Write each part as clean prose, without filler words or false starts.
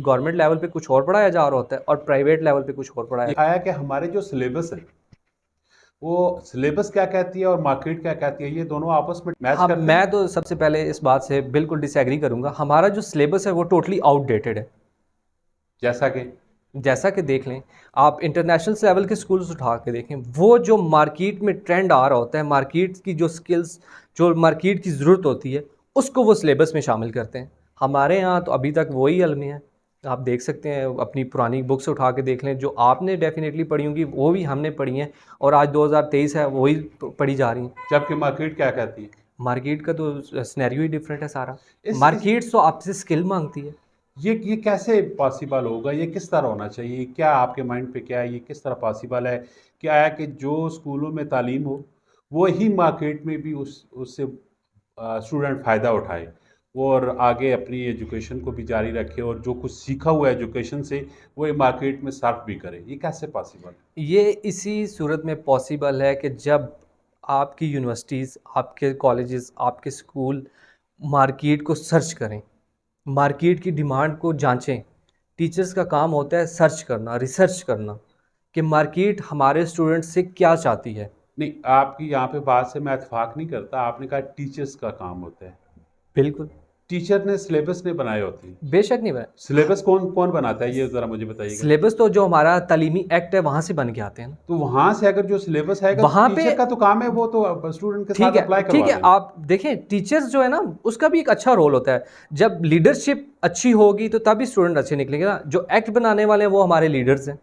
Government level पे कुछ और पढ़ाया जा रहा होता है और प्राइवेट लेवल पे कुछ और पढ़ाया। आया कि हमारे जो सिलेबस है वो सिलेबस क्या कहती है और मार्केट क्या कहती है, ये दोनों आपस में मैच हाँ, करते हैं। मैं तो सबसे पहले इस बात से बिल्कुल डिसएग्री करूंगा। हमारा जो सिलेबस है वो टोटली आउटडेटेड है। जैसा कि जैसा कि देख लें, आप इंटरनेशनल लेवल के स्कूल्स उठा के देखें, वो जो मार्केट में ट्रेंड आ रहा होता है, मार्केट की जो स्किल्स, जो मार्केट की ज़रूरत होती है, उसको वो सिलेबस में शामिल करते हैं। हमारे यहाँ तो अभी तक वही अलमी है। आप देख सकते हैं, अपनी पुरानी बुक्स उठा के देख लें, जो आपने डेफिनेटली पढ़ी होंगी वो भी हमने पढ़ी हैं, और आज 2023 है वही पढ़ी जा रही हैं। जबकि मार्केट क्या कहती है। मार्केट का तो सिनेरियो ही डिफरेंट है सारा। इस मार्केट तो आपसे स्किल मांगती है। ये कैसे पॉसिबल होगा, ये किस तरह होना चाहिए, क्या आपके माइंड पे क्या है, ये किस तरह पॉसिबल है कि आया कि जो स्कूलों में तालीम हो वो ही मार्केट में भी उस उससे स्टूडेंट फ़ायदा उठाए, वो और आगे अपनी एजुकेशन को भी जारी रखे और जो कुछ सीखा हुआ एजुकेशन से वो ये मार्केट में सर्व भी करे, ये कैसे पॉसिबल है। ये इसी सूरत में पॉसिबल है कि जब आपकी यूनिवर्सिटीज़, आपके कॉलेजेस, आपके स्कूल मार्केट को सर्च करें, मार्केट की डिमांड को जांचें। टीचर्स का काम होता है सर्च करना, रिसर्च करना, कि मार्केट हमारे स्टूडेंट से क्या चाहती है। नहीं, आपकी यहाँ पे बात से मैं इत्तेफाक नहीं करता, आपने कहा टीचर्स का काम होता है। बिल्कुल। टीचर ने सिलेबस नहीं बनाए होते हैं। बेशक नहीं बना। सिलेबस कौन कौन बनाता है, ये ज़रा मुझे बताइएगा। सिलेबस तो जो हमारा तालीमी एक्ट है वहाँ से बन के आते हैं ना। तो वहां से अगर जो सिलेबस है तो वहाँ पे टीचर का तो काम है वो तो स्टूडेंट के ठीक साथ है, अप्लाई ठीक करवा है। देना। आप देखें, टीचर्स जो है ना, उसका भी एक अच्छा रोल होता है। जब लीडरशिप अच्छी होगी तो तभी स्टूडेंट अच्छे निकलेंगे ना। जो एक्ट बनाने वाले हैं वो हमारे लीडर्स हैं।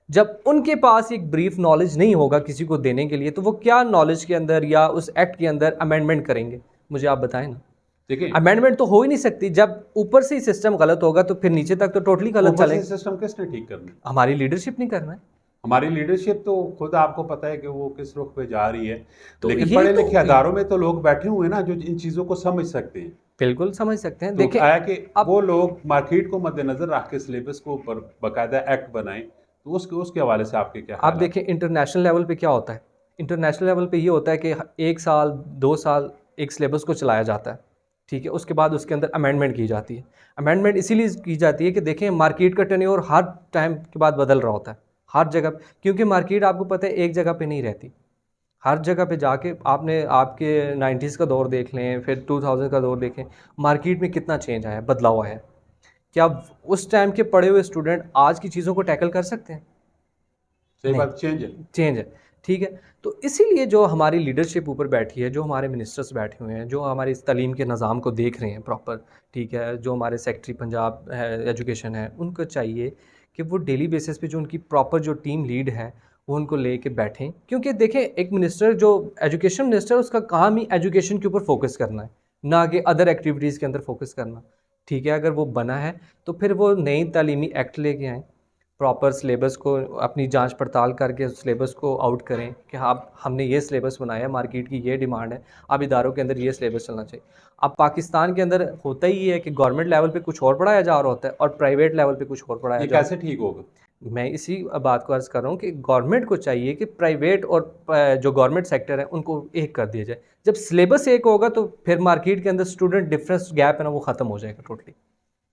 जब उनके पास एक ब्रीफ नॉलेज नहीं होगा किसी को देने के लिए, तो वो क्या नॉलेज के अंदर या उस एक्ट के अंदर अमेंडमेंट करेंगे? मुझे आप बताएं ना। देखिए, अमेंडमेंट तो हो ही नहीं सकती। जब ऊपर से ही सिस्टम गलत होगा तो फिर नीचे तक तो टोटली गलत ऊपर से चलेगा। सिस्टम किसने ठीक करना है। हमारी लीडरशिप नहीं करना है। हमारी लीडरशिप तो खुद आपको पता है कि वो किस रुख पे जा रही है। तो लेकिन यही पढ़े तो लिखे अदारों में तो लोग बैठे हुए हैं ना जो इन चीज़ों को समझ सकते हैं। बिल्कुल समझ सकते हैं। तो देखें, आया कि अब वो लोग मार्केट को मद्देनजर रख के सिलेबस को ऊपर बाकायदा एक्ट बनाएं, तो उसके उसके हवाले से आपके क्या आप ख्याल देखें, हैं। इंटरनेशनल लेवल पे क्या होता है। इंटरनेशनल लेवल पे ये होता है कि 1 साल 2 साल एक सिलेबस को चलाया जाता है। ठीक है, उसके बाद उसके अंदर अमेंडमेंट की जाती है। अमेंडमेंट इसीलिए की जाती है कि देखें, मार्केट का टर्नओवर हर टाइम के बाद बदल रहा होता है, हर जगह। क्योंकि मार्केट आपको पता है एक जगह पे नहीं रहती। हर जगह पे जाके आपने आपके 90s का दौर देख लें, फिर 2000 का दौर देखें, मार्केट में कितना चेंज आया है, बदलाव आया है। क्या उस टाइम के पढ़े हुए स्टूडेंट आज की चीज़ों को टैकल कर सकते हैं? सही नहीं। बात, चेंज है। चेंज है। ठीक है। तो इसीलिए जो हमारी लीडरशिप ऊपर बैठी है, जो हमारे मिनिस्टर्स बैठे हुए हैं, जो हमारे इस तालीम के निज़ाम को देख रहे हैं प्रॉपर, ठीक है, जो हमारे सेक्रेटरी पंजाब है, एजुकेशन है, उनको चाहिए कि वो डेली बेसिस पे जो उनकी प्रॉपर जो टीम लीड है वो उनको ले के बैठें। क्योंकि देखें, एक मिनिस्टर जो एजुकेशन मिनिस्टर, उसका काम ही एजुकेशन के ऊपर फोकस करना है, ना कि अदर एक्टिविटीज़ के अंदर फोकस करना। ठीक है, अगर वो बना है तो फिर वो नई तालीमी एक्ट लेके आएँ, प्रॉपर सिलेबस को अपनी जांच पड़ताल करके उस सिलेबस को आउट करें कि हाँ, हमने ये सिलेबस बनाया है, मार्केट की ये डिमांड है, अब इदारों के अंदर ये सिलेबस चलना चाहिए। अब पाकिस्तान के अंदर होता ही है कि गवर्नमेंट लेवल पे कुछ और पढ़ाया जा रहा होता है और प्राइवेट लेवल पे कुछ और पढ़ाया ये जा रहा कैसे ठीक होगा। है। मैं इसी बात को अर्ज़ कर रहा हूँ कि गवर्नमेंट को चाहिए कि प्राइवेट और जो गवर्नमेंट सेक्टर है उनको एक कर दिया जाए। जब सिलेबस एक होगा तो फिर मार्केट के अंदर स्टूडेंट डिफरेंस गैप है ना, वो ख़त्म हो जाएगा टोटली।